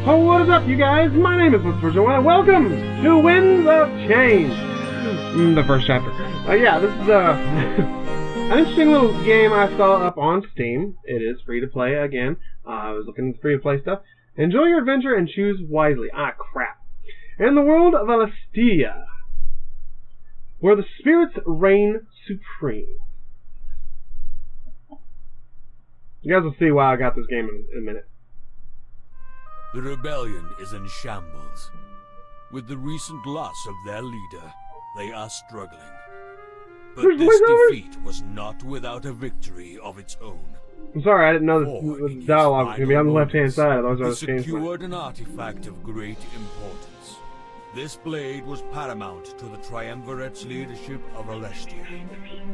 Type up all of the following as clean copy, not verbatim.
Oh, what is up, you guys? My name is Mr. and welcome to Winds of Change, the first chapter. Yeah, this is an interesting little game I saw up on Steam. It is free to play again. I was looking at free to play stuff. Enjoy your adventure and choose wisely. Ah, crap. In the world of Alestia, where the spirits reign supreme. You guys will see why I got this game in a minute. The rebellion is in shambles. With the recent loss of their leader, they are struggling. But this defeat was not without a victory of its own. I'm sorry, I didn't know this dialogue was going to be on the left-hand side. Otherwise I was secured an artifact of great importance. This blade was paramount to the Triumvirate's leadership of Alestia.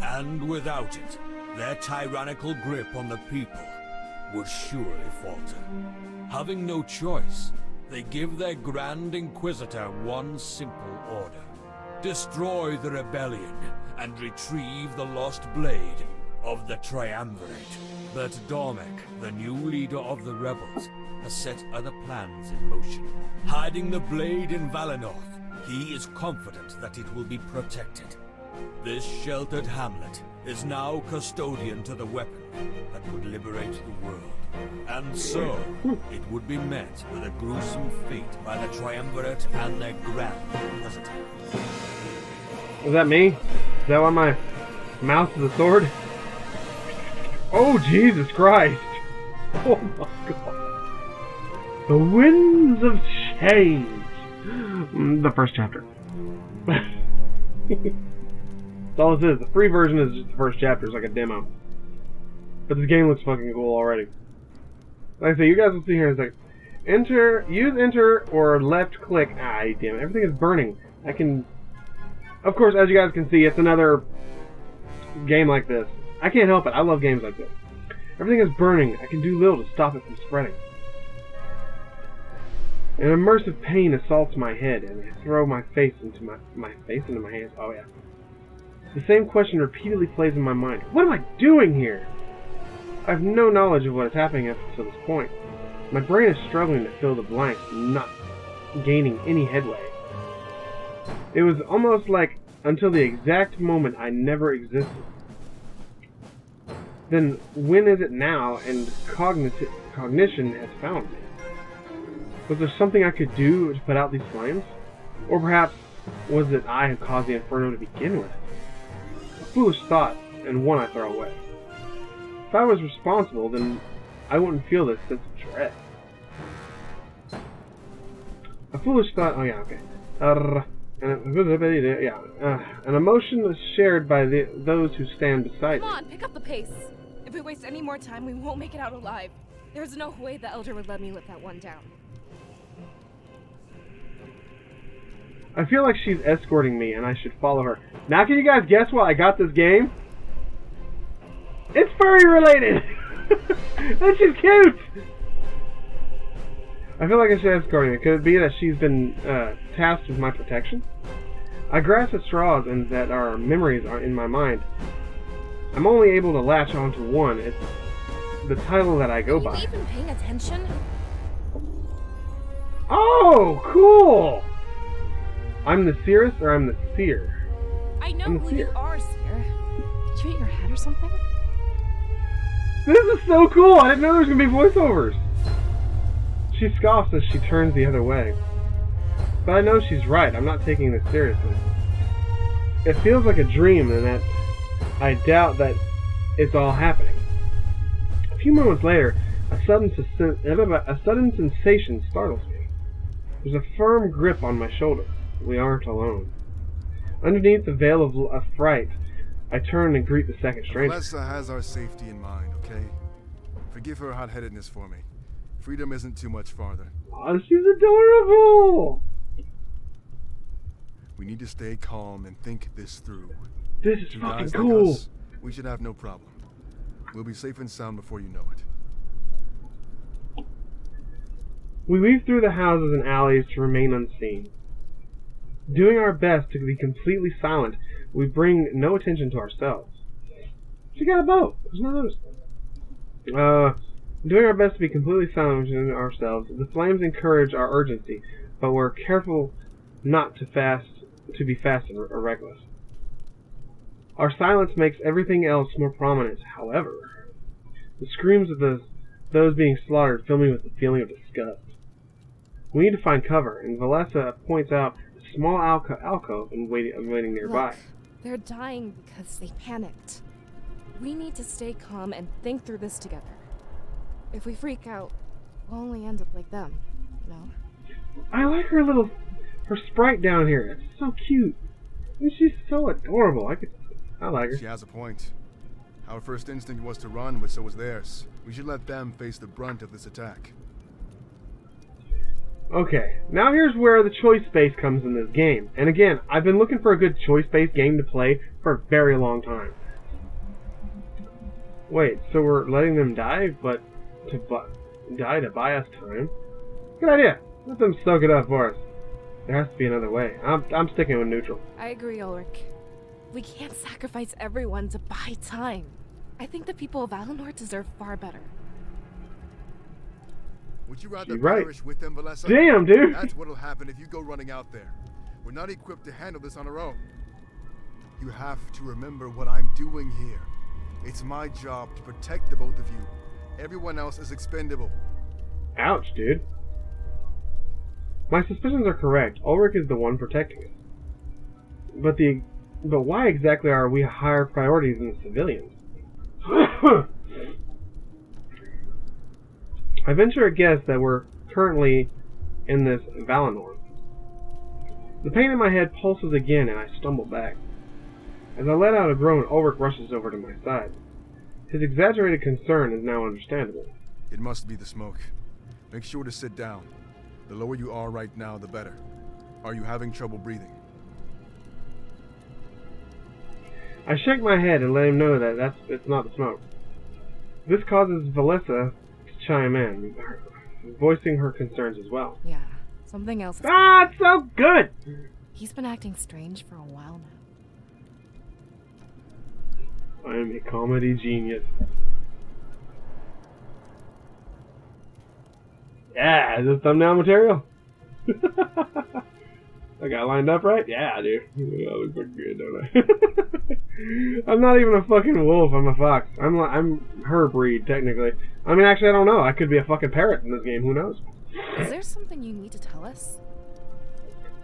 And without it, their tyrannical grip on the people would surely falter. Having no choice, they give their Grand Inquisitor one simple order. Destroy the rebellion and retrieve the lost blade of the Triumvirate. But Dormek, the new leader of the rebels, has set other plans in motion. Hiding the blade in Valinor, he is confident that it will be protected. This sheltered hamlet is now custodian to the weapon that would liberate the world. And so, it would be met with a gruesome fate by the Triumvirate and their Grand Inquisitor. Is that me? Is that why my mouth is a sword? Oh, Jesus Christ! Oh my God. The Winds of Change! The first chapter. That's all this is. The free version is just the first chapter. It's like a demo. But this game looks fucking cool already. Like I say, you guys will see here in a second. Use enter or left click. Ah, damn it. Everything is burning. I can... Of course, as you guys can see, it's another game like this. I can't help it. I love games like this. Everything is burning. I can do little to stop it from spreading. An immersive pain assaults my head, and I throw my face into my hands. Oh yeah. The same question repeatedly plays in my mind. What am I doing here? I have no knowledge of what is happening up to this point. My brain is struggling to fill the blanks, not gaining any headway. It was almost like until the exact moment I never existed. Then when is it now and cognition has found me? Was there something I could do to put out these flames? Or perhaps was it I who caused the inferno to begin with? A foolish thought, and one I throw away. If I was responsible, then I wouldn't feel this sense of dread. A foolish thought, oh yeah, okay. An emotion is shared by those who stand beside me. Come on, pick up the pace. If we waste any more time, we won't make it out alive. There's no way the Elder would let me let that one down. I feel like she's escorting me, and I should follow her. Now can you guys guess why I got this game? It's furry related! That's just cute! I feel like I should escort her. Could it be that she's been tasked with my protection? I grasp at straws and that our memories are in my mind. I'm only able to latch onto one. It's the title that I go by. Are you even paying attention? Oh, cool! I'm the Seeress or I'm the Seer? I know who you are, Seer. Did you hit your head or something? This is so cool! I didn't know there was going to be voiceovers! She scoffs as she turns the other way. But I know she's right. I'm not taking this seriously. It feels like a dream and that I doubt that it's all happening. A few moments later, a sudden sensation startles me. There's a firm grip on my shoulder. We aren't alone. Underneath the veil of fright, I turn and greet the second stranger. Alessa has our safety in mind, okay? Forgive her hot-headedness for me. Freedom isn't too much farther. Oh, she's adorable! We need to stay calm and think this through. This is Two fucking guys cool! like us, we should have no problem. We'll be safe and sound before you know it. We weave through the houses and alleys to remain unseen. Doing our best to be completely silent, we bring no attention to ourselves. She got a boat. There's no notice. Doing our best to be completely silent in ourselves, the flames encourage our urgency, but we're careful not to be fast or reckless. Our silence makes everything else more prominent, however. The screams of those being slaughtered fill me with a feeling of disgust. We need to find cover, and Valessa points out a small alcove and waiting nearby. Look, they're dying because they panicked. We need to stay calm and think through this together. If we freak out, we'll only end up like them, you know? I like her sprite down here. It's so cute. And she's so adorable. I like her. She has a point. Our first instinct was to run, but so was theirs. We should let them face the brunt of this attack. Okay, now here's where the choice-based comes in this game. And again, I've been looking for a good choice-based game to play for a very long time. Wait, so we're letting them die, but to buy us time? Good idea. Let them soak it up for us. There has to be another way. I'm sticking with neutral. I agree, Ulrich. We can't sacrifice everyone to buy time. I think the people of Valinor deserve far better. Would you rather She's right. perish with them, Valessa? Damn, dude. That's what'll happen if you go running out there. We're not equipped to handle this on our own. You have to remember what I'm doing here. It's my job to protect the both of you. Everyone else is expendable. Ouch, dude. My suspicions are correct. Ulrich is the one protecting us. But why exactly are we higher priorities than the civilians? I venture a guess that we're currently in this Valinor. The pain in my head pulses again and I stumble back. As I let out a groan, Ulrich rushes over to my side. His exaggerated concern is now understandable. It must be the smoke. Make sure to sit down. The lower you are right now, the better. Are you having trouble breathing? I shake my head and let him know that it's not the smoke. This causes Valessa to chime in, voicing her concerns as well. Yeah, something else is It's so good! He's been acting strange for a while now. I am a comedy genius. Yeah, is this thumbnail material? I got lined up right? Yeah, dude. I look fucking good, don't I? I'm not even a fucking wolf, I'm a fox. I'm her breed, technically. I mean, actually, I don't know. I could be a fucking parrot in this game, who knows? Is there something you need to tell us?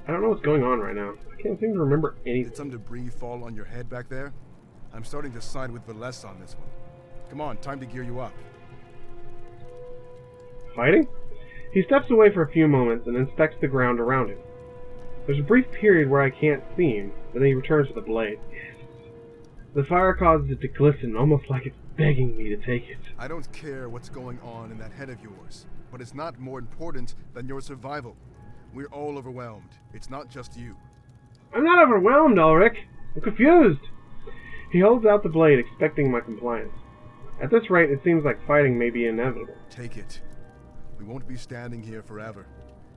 I don't know what's going on right now. I can't seem to remember anything. Did some debris fall on your head back there? I'm starting to side with Valessa on this one. Come on, time to gear you up. Fighting? He steps away for a few moments and inspects the ground around him. There's a brief period where I can't see him, but then he returns with a blade. The fire causes it to glisten, almost like it's begging me to take it. I don't care what's going on in that head of yours, but it's not more important than your survival. We're all overwhelmed. It's not just you. I'm not overwhelmed, Ulrich. I'm confused. He holds out the blade, expecting my compliance. At this rate, it seems like fighting may be inevitable. Take it. We won't be standing here forever.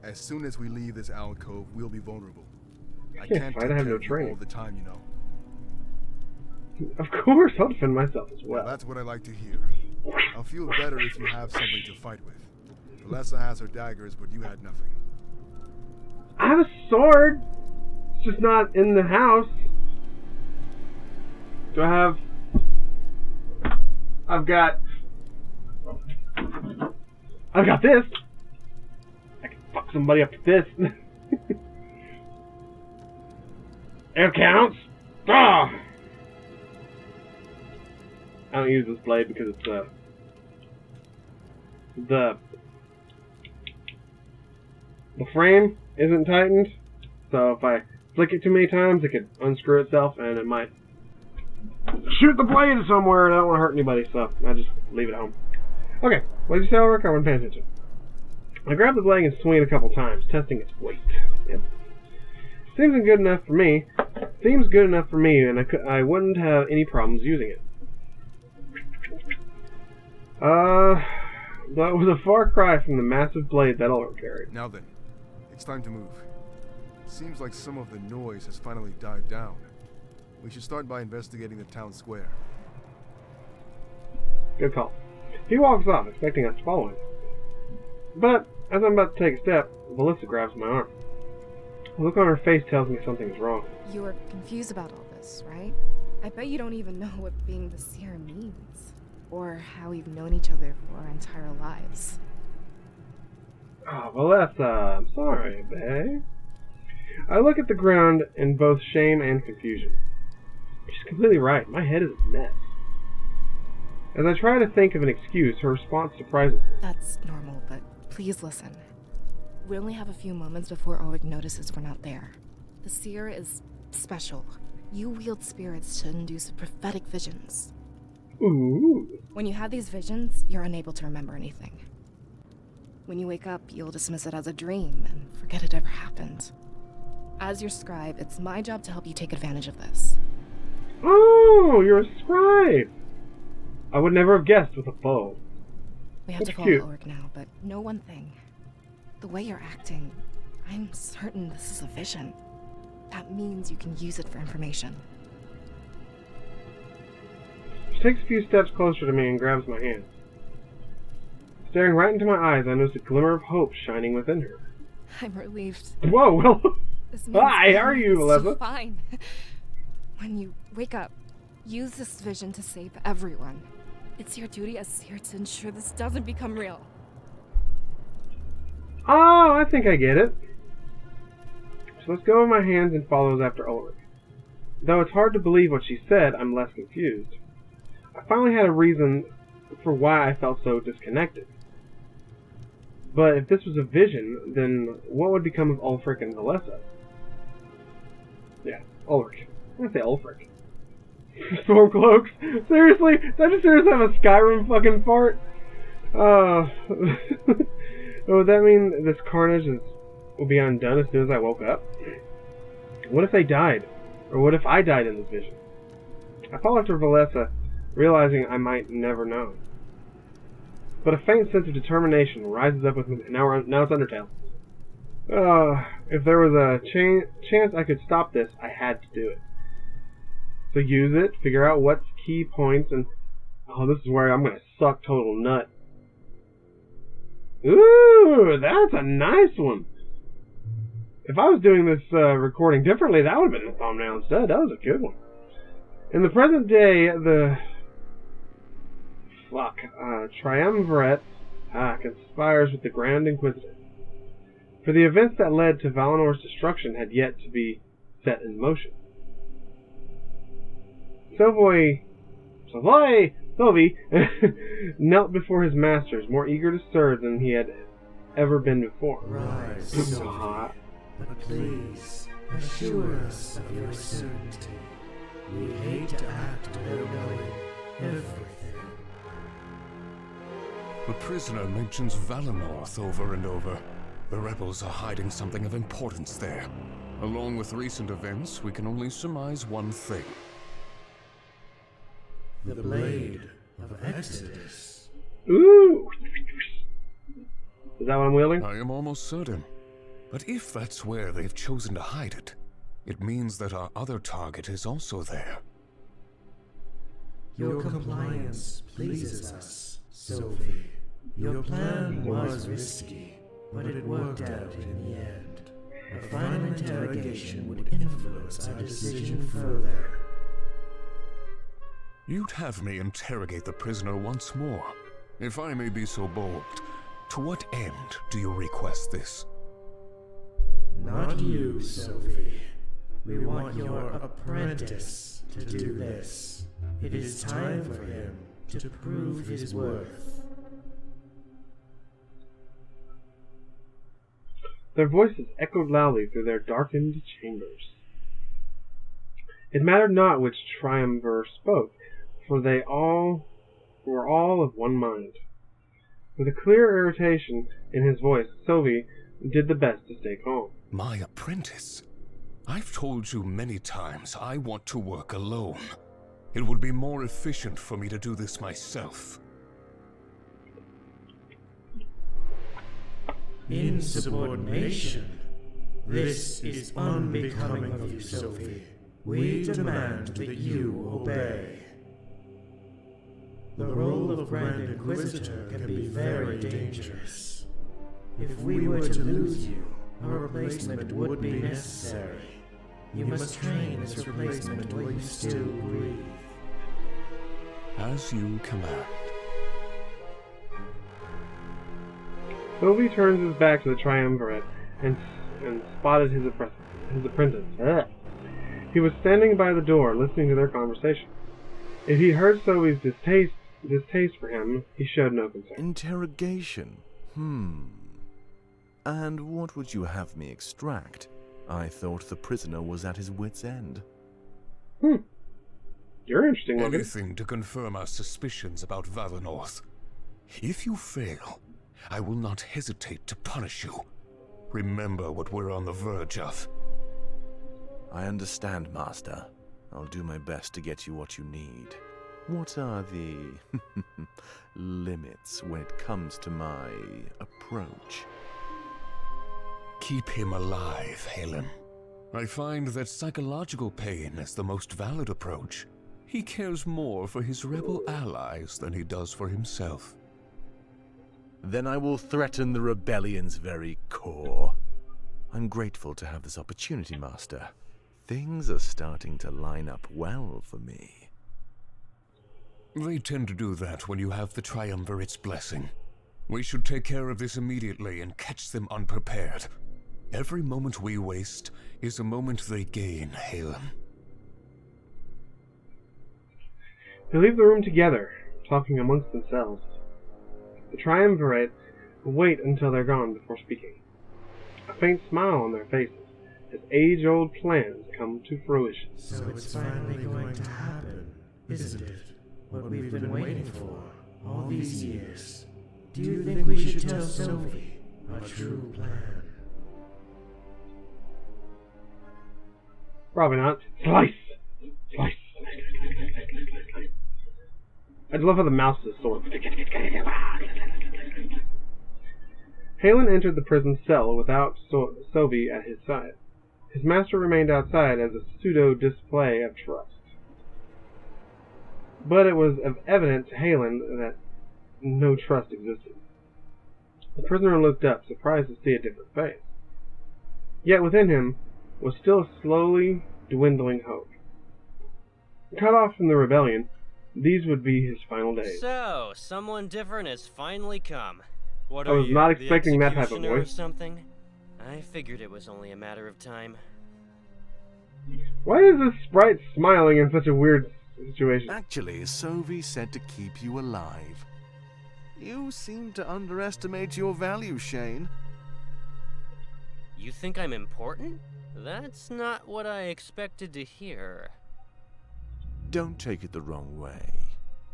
As soon as we leave this alcove, we'll be vulnerable. I can't fight, I have no training. all the time, you know. Of course, I'll defend myself as well. That's what I like to hear. I'll feel better if you have something to fight with. Valessa has her daggers, but you had nothing. I have a sword. It's just not in the house. Do I have... I've got this. I can fuck somebody up with this. It counts. Ah! I don't use this blade because it's the frame isn't tightened, so if I flick it too many times, it could unscrew itself and it might shoot the blade somewhere, and I don't want to hurt anybody, so I just leave it at home. Okay, what did you say, Ulrich? I wasn't paying attention. I grab the blade and swing it a couple times, testing its weight. Yep. Seems good enough for me, and I wouldn't have any problems using it. That was a far cry from the massive blade that Ulrich carried. Now then, it's time to move. Seems like some of the noise has finally died down. We should start by investigating the town square. Good call. He walks off, expecting us to follow him. But, as I'm about to take a step, Melissa grabs my arm. The look on her face tells me something is wrong. You're confused about all this, right? I bet you don't even know what being the seer means. Or how we've known each other for our entire lives. Oh, Melissa, I'm sorry, babe. I look at the ground in both shame and confusion. She's completely right. My head is a mess. As I try to think of an excuse, her response surprises me. That's normal, but please listen. We only have a few moments before Ulrich notices we're not there. The seer is special. You wield spirits to induce prophetic visions. Ooh. When you have these visions, you're unable to remember anything. When you wake up, you'll dismiss it as a dream and forget it ever happened. As your scribe, it's my job to help you take advantage of this. Oh, you're a scribe. I would never have guessed with a bow. We have That's to follow cute. Ulrich now, but know one thing. The way you're acting, I'm certain this is a vision. That means you can use it for information. She takes a few steps closer to me and grabs my hand. Staring right into my eyes, I notice a glimmer of hope shining within her. I'm relieved. Whoa, well, This means hi, how are you, it's Melissa? fine. When you wake up, use this vision to save everyone. It's your duty as seer to ensure this doesn't become real. Oh, I think I get it. So let's go with my hands and follows after Ulrich. Though it's hard to believe what she said, I'm less confused. I finally had a reason for why I felt so disconnected. But if this was a vision, then what would become of Ulfric and Valessa? Yeah, Ulrich. I'm gonna say Ulfric. Stormcloaks? Seriously? Did I just seriously have a Skyrim fucking fart? Would that mean this carnage will be undone as soon as I woke up? What if they died? Or what if I died in this vision? I follow after Valessa, realizing I might never know. But a faint sense of determination rises up with me. Now it's Undertale. If there was a chance I could stop this, I had to do it. So use it, figure out what's key points, and... Oh, this is where I'm going to suck total nut. Ooh, that's a nice one. If I was doing this recording differently, that would have been the thumbnail instead. That was a good one. In the present day, the... Triumvirate conspires with the Grand Inquisitor. For the events that led to Valinor's destruction had yet to be set in motion. Sylvie knelt before his masters, more eager to serve than he had ever been before. Rise, Sylvie, but please assure us of your certainty. We hate to act without knowing everything. The prisoner mentions Valinor over and over. The rebels are hiding something of importance there. Along with recent events, we can only surmise one thing. The Blade of Exodus. Ooh! Is that what I'm wielding? I am almost certain. But if that's where they've chosen to hide it, it means that our other target is also there. Your compliance pleases us, Sylvie. Your plan was risky, but it worked out in the end. A final interrogation would influence our decision further. You'd have me interrogate the prisoner once more. If I may be so bold, to what end do you request this? Not you, Sylvie. We want your apprentice to do this. It is time for him to prove his worth. Their voices echoed loudly through their darkened chambers. It mattered not which triumvir spoke, for they were all of one mind. With a clear irritation in his voice, Sylvie did the best to stay calm. My apprentice? I've told you many times I want to work alone. It would be more efficient for me to do this myself. Insubordination. This is unbecoming of you, Sylvie. We demand that you obey. The role of Grand Inquisitor can be very dangerous. If we were to lose you, a replacement would be necessary. You must train this replacement while you still breathe. As you command. Sylvie turns his back to the triumvirate and spotted his apprentice. Ugh. He was standing by the door, listening to their conversation. If he heard Sylvie's distaste for him, he showed no concern. Interrogation? And what would you have me extract? I thought the prisoner was at his wit's end. You're interesting looking. Anything to confirm our suspicions about Valinor. If you fail, I will not hesitate to punish you. Remember what we're on the verge of. I understand, Master. I'll do my best to get you what you need. What are the limits when it comes to my approach? Keep him alive, Helen. I find that psychological pain is the most valid approach. He cares more for his rebel allies than he does for himself. Then I will threaten the rebellion's very core. I'm grateful to have this opportunity, Master. Things are starting to line up well for me. They tend to do that when you have the Triumvirate's blessing. We should take care of this immediately and catch them unprepared. Every moment we waste is a moment they gain, Halen. They leave the room together, talking amongst themselves. The Triumvirate wait until they're gone before speaking. A faint smile on their faces as age-old plans come to fruition. So it's finally going to happen, isn't it? What we've been waiting for all these years. Do you think we should tell Sophie our true plan? Probably not. Slice! Slice! I just love how the mouse is sword. Halen entered the prison cell without Sophie at his side. His master remained outside as a pseudo-display of trust. But it was evident to Halen that no trust existed. The prisoner looked up, surprised to see a different face. Yet within him was still slowly dwindling hope. Cut off from the rebellion, these would be his final days. So, someone different has finally come. What I are was you, not the expecting that type of executioner or voice. something? I figured it was only a matter of time. Why is this sprite smiling in such a weird situation? Actually, Sophie said to keep you alive. You seem to underestimate your value, Shane. You think I'm important? That's not what I expected to hear. Don't take it the wrong way.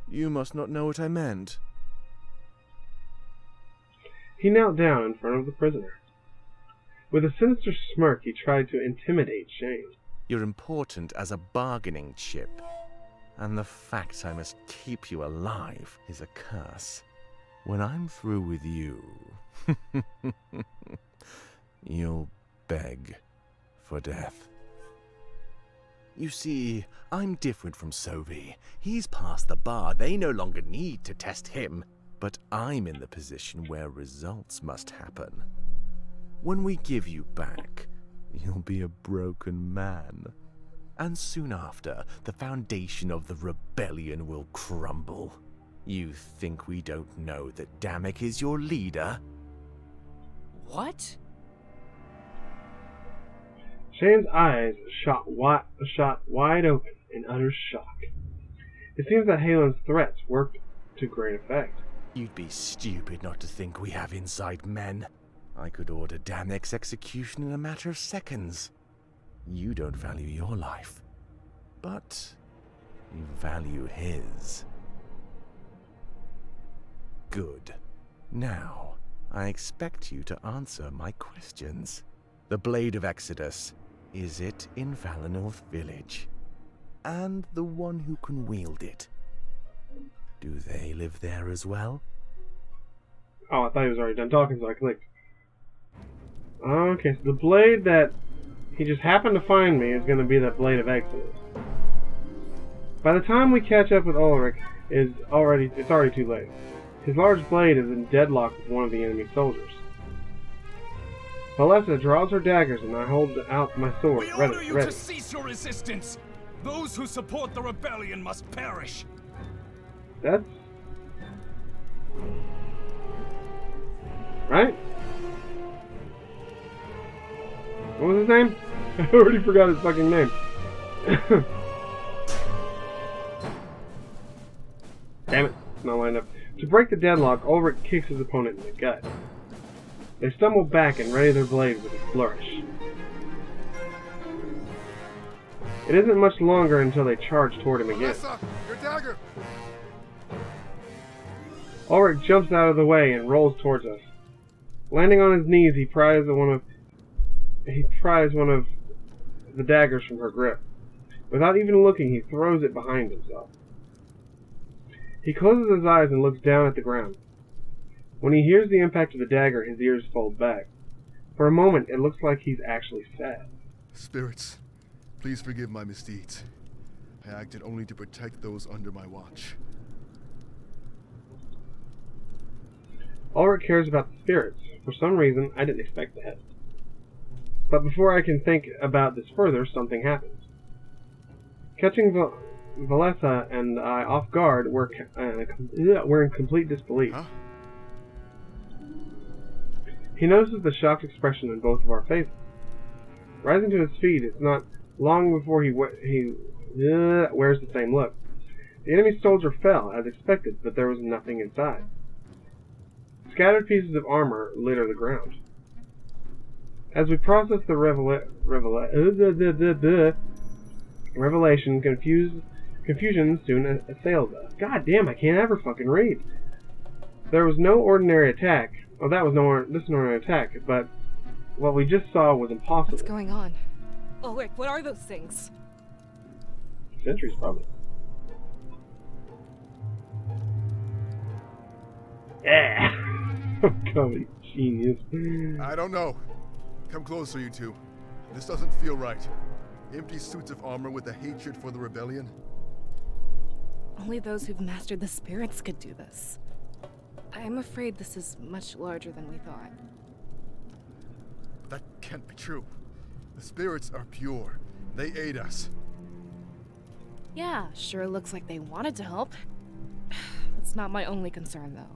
You must not know what I meant. He knelt down in front of the prisoner. With a sinister smirk, he tried to intimidate Shane. You're important as a bargaining chip. And the fact I must keep you alive is a curse. When I'm through with you, you'll beg for death. You see, I'm different from Sophie. He's past the bar. They no longer need to test him. But I'm in the position where results must happen. When we give you back, you'll be a broken man. And soon after, the foundation of the rebellion will crumble. You think we don't know that Damek is your leader? What? Shane's eyes shot wide open in utter shock. It seems that Halen's threats worked to great effect. You'd be stupid not to think we have inside men. I could order Damek's execution in a matter of seconds. You don't value your life, but you value his. Good. Now, I expect you to answer my questions. The Blade of Exodus, is it in Valinor Village? And the one who can wield it, do they live there as well? Oh, I thought he was already done talking, so I clicked. Okay, so the blade that he just happened to find me is going to be the Blade of Exodus. By the time we catch up with Ulrich, it's already too late. His large blade is in deadlock with one of the enemy soldiers. Valessa draws her daggers and I hold out my sword, We order ready. you to cease your resistance! Those who support the rebellion must perish! That's... right? What was his name? I already forgot his fucking name. Damn it, it's not lined up. To break the deadlock, Ulrich kicks his opponent in the gut. They stumble back and ready their blade with a flourish. It isn't much longer until they charge toward him again. Melissa, your dagger! Ulrich jumps out of the way and rolls towards us. Landing on his knees, he pries one of the daggers from her grip. Without even looking, he throws it behind himself. He closes his eyes and looks down at the ground. When he hears the impact of the dagger, his ears fold back. For a moment, it looks like he's actually sad. Spirits, please forgive my misdeeds. I acted only to protect those under my watch. Ulrich cares about the spirits. For some reason, I didn't expect that. But before I can think about this further, something happens. Catching Valessa and I off guard, we're in complete disbelief. Huh? He notices the shocked expression in both of our faces. Rising to his feet, it's not long before he wears the same look. The enemy soldier fell, as expected, but there was nothing inside. Scattered pieces of armor litter the ground. As we process the revelation, confusion soon assails us. God damn, I can't ever fucking read. There was no ordinary attack. Oh, that was this is no ordinary attack, but what we just saw was impossible. What's going on? Ulrich, what are those things? Sentries, probably. Yeah! Comedy genius. I don't know. Come closer, you two. This doesn't feel right. Empty suits of armor with a hatred for the rebellion. Only those who've mastered the spirits could do this. I'm afraid this is much larger than we thought. That can't be true. The spirits are pure. They aid us. Yeah, sure looks like they wanted to help. That's not my only concern, though.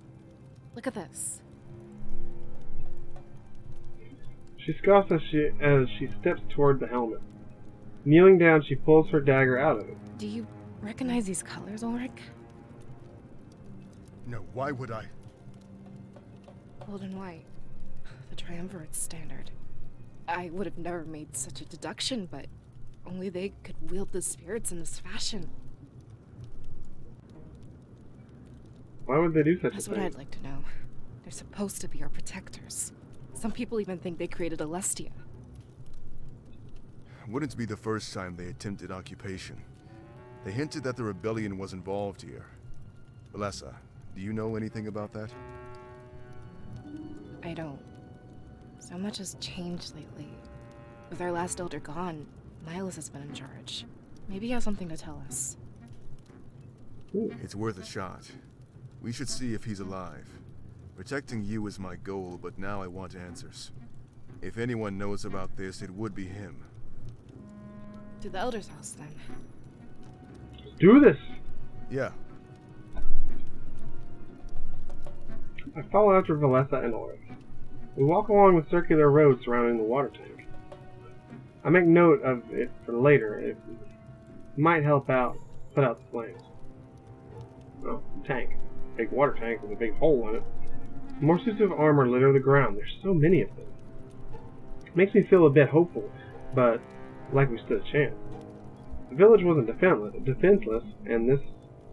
Look at this. She scoffs as she steps toward the helmet. Kneeling down, she pulls her dagger out of it. Do you recognize these colors, Ulrich? No, why would I? Gold and white. The triumvirate standard. I would have never made such a deduction, but only they could wield the spirits in this fashion. Why would they do such That's a what thing? I'd like to know. They're supposed to be our protectors. Some people even think they created Alestia. Wouldn't be the first time they attempted occupation. They hinted that the rebellion was involved here. Valessa, do you know anything about that? I don't. So much has changed lately. With our last elder gone, Nihilus has been in charge. Maybe he has something to tell us. It's worth a shot. We should see if he's alive. Protecting you is my goal, but now I want answers. If anyone knows about this, it would be him. To the elder's house, then. Do this! Yeah, I follow after Valessa and Ulrich. We walk along the circular road surrounding the water tank. I make note of it for later. It might help out put out the flames. Oh, tank. Big water tank with a big hole in it. More suits of armor litter the ground. There's so many of them. It makes me feel a bit hopeful, but like we stood a chance. The village wasn't defenseless, and this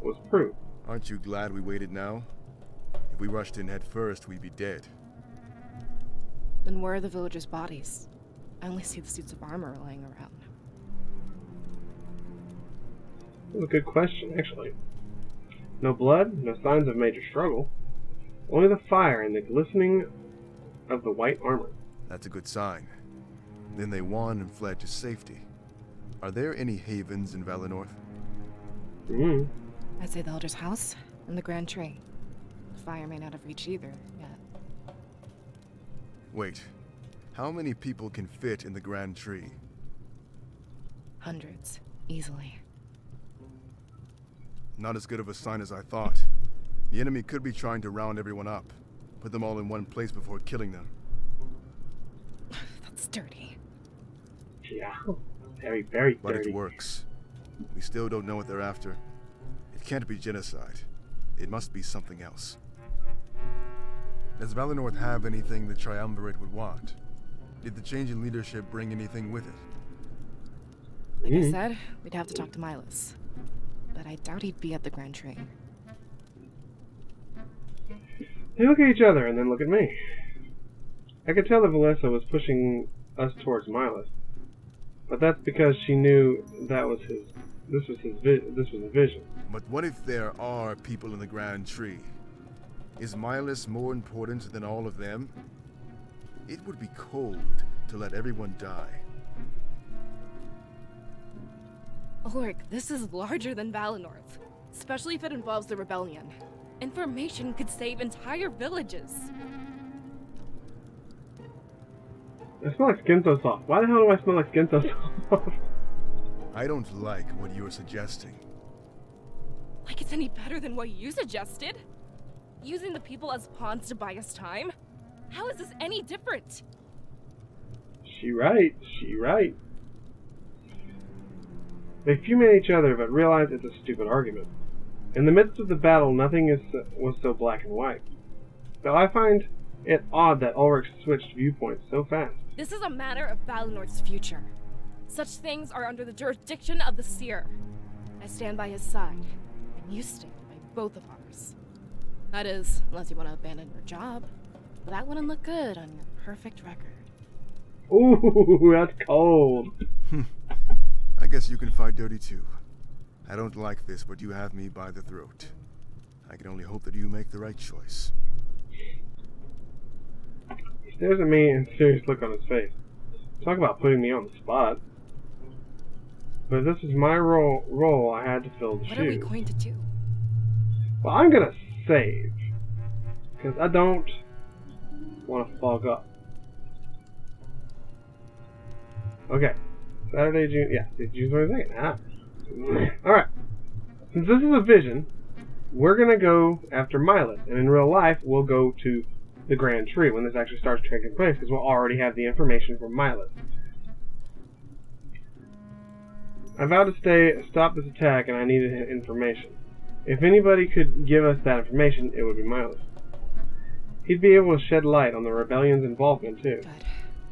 was proof. aren't you glad we waited now? If we rushed in head first, we'd be dead. Then where are the villagers' bodies? I only see the suits of armor lying around. That's a good question, actually. No blood, no signs of major struggle. Only the fire and the glistening of the white armor. That's a good sign. Then they won and fled to safety. Are there any havens in Valley North? I'd say the Elder's house and the Grand Tree. The fire may not have reached either yet. Wait, how many people can fit in the Grand Tree? Hundreds, easily. Not as good of a sign as I thought. The enemy could be trying to round everyone up, put them all in one place before killing them. That's dirty. Yeah, very, very But dirty. it works. We still don't know what they're after. It can't be genocide. It must be something else. Does Valinor have anything the Triumvirate would want? Did the change in leadership bring anything with it? Like I said, we'd have to talk to Milas. But I doubt he'd be at the Grand Tree. They look at each other and then look at me. I could tell that Valessa was pushing us towards Milas, but that's because she knew that was this was a vision. But what if there are people in the Grand Tree? Is Milas more important than all of them? It would be cold to let everyone die. Ulrich, this is larger than Valinor, especially if it involves the rebellion. Information could save entire villages. I smell like skin so soft. Why the hell do I smell like skin so soft? I don't like what you're suggesting. Like it's any better than what you suggested? Using the people as pawns to buy us time? How is this any different? She right. They fume at each other, but realize it's a stupid argument. In the midst of the battle, nothing was so black and white. Though I find it odd that Ulrich switched viewpoints so fast. This is a matter of Valinor's future. Such things are under the jurisdiction of the Seer. I stand by his side, and you stand by both of ours. That is, unless you want to abandon your job. That wouldn't look good on your perfect record. Ooh, that's cold. I guess you can fight dirty too. I don't like this, but you have me by the throat. I can only hope that you make the right choice. He stares at me and a serious look on his face. Talk about putting me on the spot. But this is my role, I had to fill the shoes. What are we going to do? Well, I'm gonna save. Because I don't want to fog up. Okay. Saturday, June... Yeah, June 22nd. Ah. Alright. Since this is a vision, we're gonna go after Milas. And in real life, we'll go to the Grand Tree when this actually starts taking place, because we'll already have the information from Milas. I vowed to stop this attack, and I needed information. If anybody could give us that information, it would be Milas. He'd be able to shed light on the rebellion's involvement, too. Good.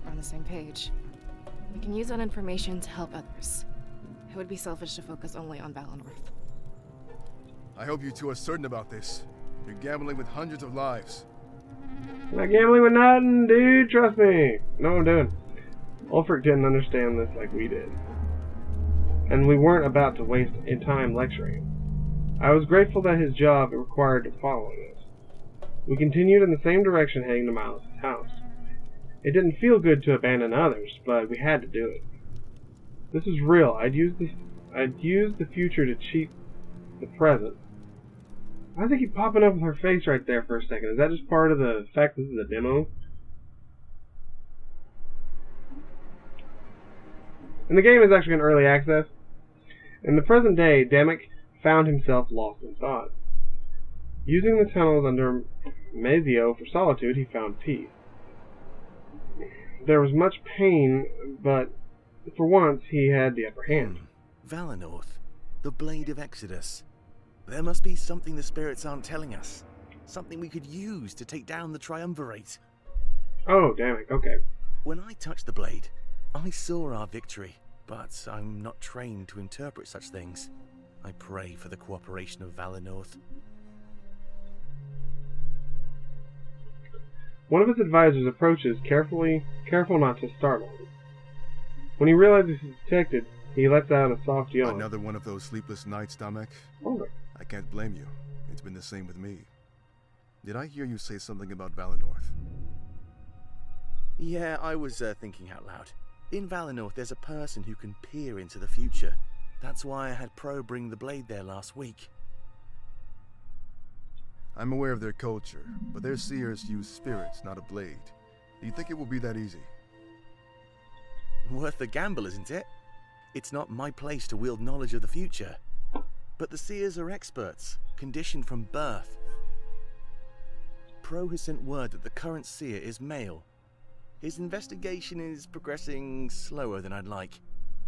We're on the same page. We can use that information to help others. It would be selfish to focus only on Valinor. I hope you two are certain about this. You're gambling with hundreds of lives. I'm not gambling with nothing, dude. Trust me. Know what I'm doing. Ulfric didn't understand this like we did. And we weren't about to waste time lecturing him. I was grateful that his job required following us. We continued in the same direction heading to Miles' house. It didn't feel good to abandon others, but we had to do it. This is real. I'd use the future to cheat the present. Why does it keep popping up with her face right there for a second? Is that just part of the fact this is a demo? And the game is actually in early access. In the present day, Damek found himself lost in thought. Using the tunnels under Mezio for solitude, he found peace. There was much pain, but for once he had the upper hand. Valinor, the Blade of Exodus. There must be something the spirits aren't telling us. Something we could use to take down the Triumvirate. Oh, Damek, okay. When I touched the blade, I saw our victory, but I'm not trained to interpret such things. I pray for the cooperation of Valinor. One of his advisors approaches, careful not to startle him. When he realizes he's detected, he lets out a soft yawn. Another one of those sleepless nights, Damek? Oh, I can't blame you. It's been the same with me. Did I hear you say something about Valinor? Yeah, I was thinking out loud. In Valinor, there's a person who can peer into the future. That's why I had Pro bring the blade there last week. I'm aware of their culture, but their seers use spirits, not a blade. Do you think it will be that easy? Worth the gamble, isn't it? It's not my place to wield knowledge of the future. But the seers are experts, conditioned from birth. Pro has sent word that the current seer is male. His investigation is progressing slower than I'd like.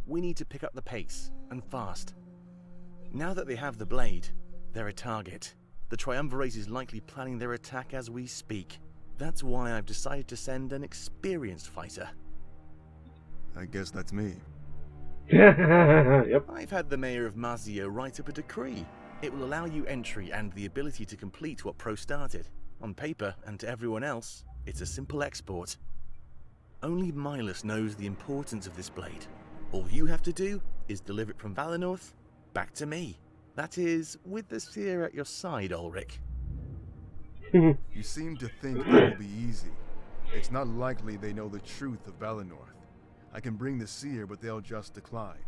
We need to pick up the pace, and fast. Now that they have the blade, they're a target. The Triumvirate is likely planning their attack as we speak. That's why I've decided to send an experienced fighter. I guess that's me. Yep. I've had the mayor of Mazio write up a decree. It will allow you entry and the ability to complete what Pro started. On paper, and to everyone else, it's a simple export. Only Milas knows the importance of this blade. All you have to do is deliver it from Valinor back to me. That is, with the seer at your side, Ulrich. You seem to think that will be easy. It's not likely they know the truth of Valinor. I can bring the seer, but they'll just decline.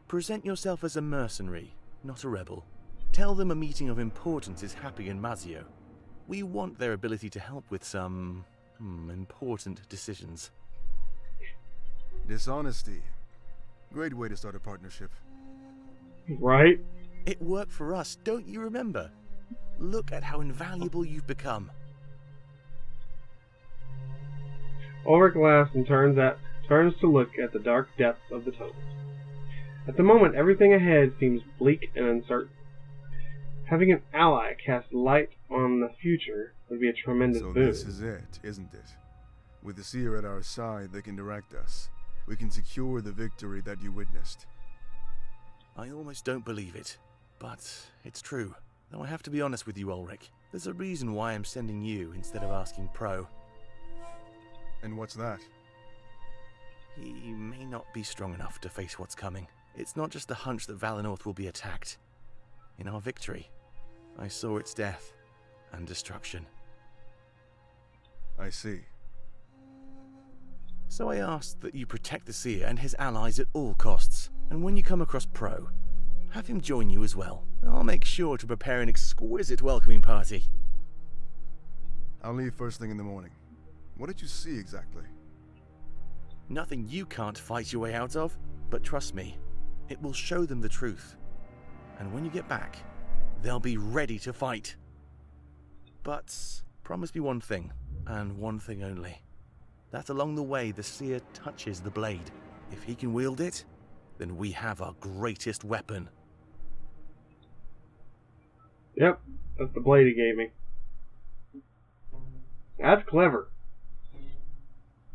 Present yourself as a mercenary, not a rebel. Tell them a meeting of importance is happening in Mazio. We want their ability to help with some important decisions. Dishonesty. Great way to start a partnership. Right? It worked for us, don't you remember? Look at how invaluable you've become. Ulrich laughs and turns to look at the dark depths of the tunnel. At the moment, everything ahead seems bleak and uncertain. Having an ally cast light on the future would be a tremendous So boon. this is it, isn't it? With the seer at our side, they can direct us. We can secure the victory that you witnessed. I almost don't believe it, but it's true. Though I have to be honest with you, Ulrich. There's a reason why I'm sending you instead of asking Pro. And what's that? He may not be strong enough to face what's coming. It's not just a hunch that Valinor will be attacked. In our victory, I saw its death and destruction. I see. So I asked that you protect the seer and his allies at all costs. And when you come across Pro, have him join you as well. I'll make sure to prepare an exquisite welcoming party. I'll leave first thing in the morning. What did you see exactly? Nothing you can't fight your way out of, but trust me, it will show them the truth. And when you get back, they'll be ready to fight. But promise me one thing, and one thing only. That along the way the seer touches the blade. If he can wield it, then we have our greatest weapon. Yep, that's the blade he gave me. That's clever.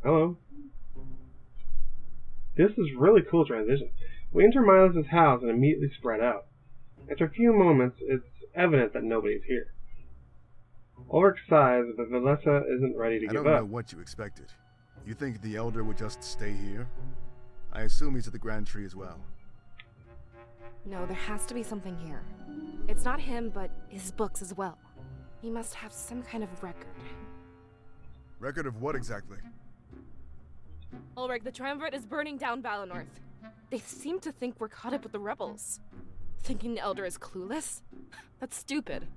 Hello. This is really cool transition. We enter Miles' house and immediately spread out. After a few moments, it's evident that nobody's here. Ulrich sighs, but Valessa isn't ready to I give don't up. know what you expected. You think the Elder would just stay here? I assume he's at the Grand Tree as well. No, there has to be something here. It's not him, but his books as well. He must have some kind of record. Record of what exactly? Ulrich, the Triumvirate is burning down Valinor. They seem to think we're caught up with the rebels. Thinking the Elder is clueless? That's stupid.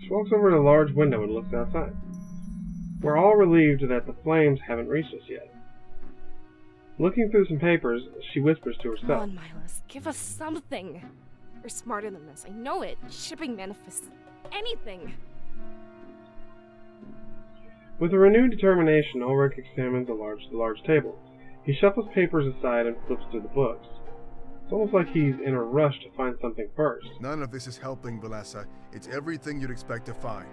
She walks over to a large window and looks outside. We're all relieved that the flames haven't reached us yet. Looking through some papers, she whispers to Come herself. on, Miles, give us something. You're smarter than this, I know it. Shipping manifests anything. With a renewed determination, Ulrich examines the large table. He shuffles papers aside and flips through the books. It's almost like he's in a rush to find something first. None of this is helping, Valessa. It's everything you'd expect to find.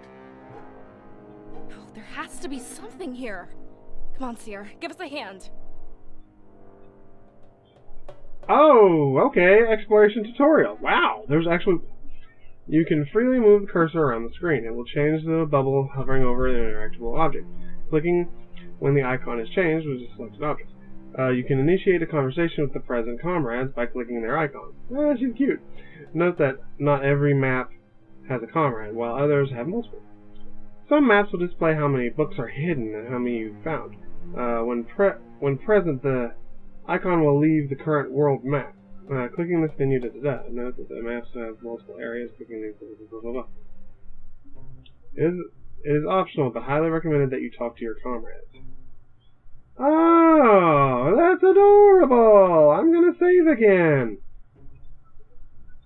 No, there has to be something here. Come on, Seer, give us a hand. Oh, okay, exploration tutorial. Wow, there's actually... You can freely move the cursor around the screen. It will change the bubble hovering over an interactable object. Clicking when the icon is changed with a selected object. You can initiate a conversation with the present comrades by clicking their icon. She's cute. Note that not every map has a comrade, while others have multiple. Some maps will display how many books are hidden and how many you've found. When present, the icon will leave the current world map. Clicking this menu Note that the maps have multiple areas. Clicking these blah, blah, blah. It is optional, but highly recommended that you talk to your comrades. Oh, that's adorable! I'm gonna save again.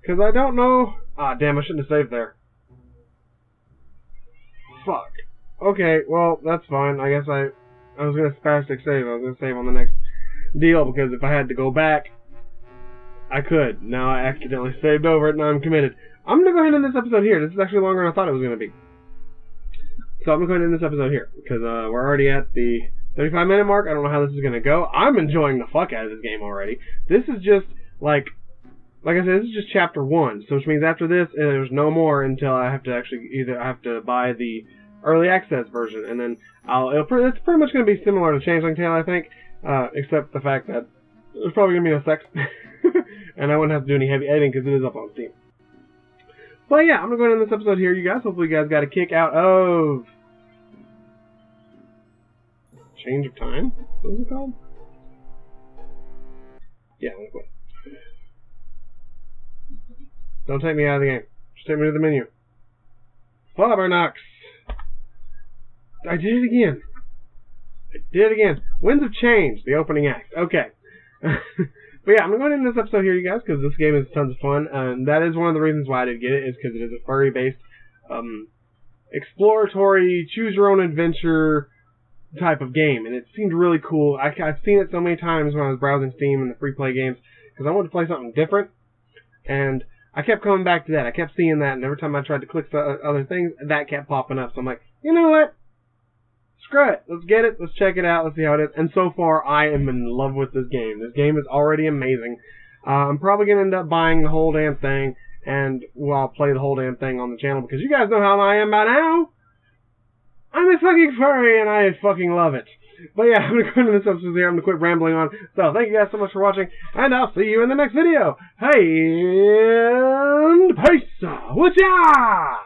Because I don't know... Ah, damn, I shouldn't have saved there. Fuck. Okay, well, that's fine. I guess I was gonna spastic save. I was gonna save on the next deal, because if I had to go back, I could. Now I accidentally saved over it, and I'm committed. I'm gonna go ahead and end this episode here. This is actually longer than I thought it was gonna be. So I'm gonna go ahead and end this episode here, because we're already at the 35-minute mark. I don't know how this is gonna go. I'm enjoying the fuck out of this game already. This is just, like I said, this is just chapter 1, so which means after this, there's no more until I have to actually buy the early access version, and then it's pretty much going to be similar to Changeling Tale, I think, except the fact that there's probably going to be no sex, and I wouldn't have to do any heavy editing because it is up on Steam. But yeah, I'm going to go ahead and end this episode here, you guys. Hopefully you guys got a kick out of Change of Time? What is it called? Yeah, I'm going to quit. Don't take me out of the game. Just take me to the menu. Flubbernox! I did it again. Winds of Change, the opening act. Okay. But yeah, I'm going to end this episode here, you guys, because this game is tons of fun. And that is one of the reasons why I did get it, is because it is a furry-based, exploratory, choose-your-own-adventure type of game. And it seemed really cool. I've seen it so many times when I was browsing Steam and the free-play games, because I wanted to play something different. And I kept coming back to that. I kept seeing that, and every time I tried to click other things, that kept popping up. So I'm like, you know what? Screw it. Let's get it. Let's check it out. Let's see how it is. And so far, I am in love with this game. This game is already amazing. I'm probably going to end up buying the whole damn thing, and I'll play the whole damn thing on the channel, because you guys know how I am by now. I'm a fucking furry, and I fucking love it. But yeah, I'm going to go into this episode here. I'm going to quit rambling on. So, thank you guys so much for watching, and I'll see you in the next video. Hey, and peace! Whatcha?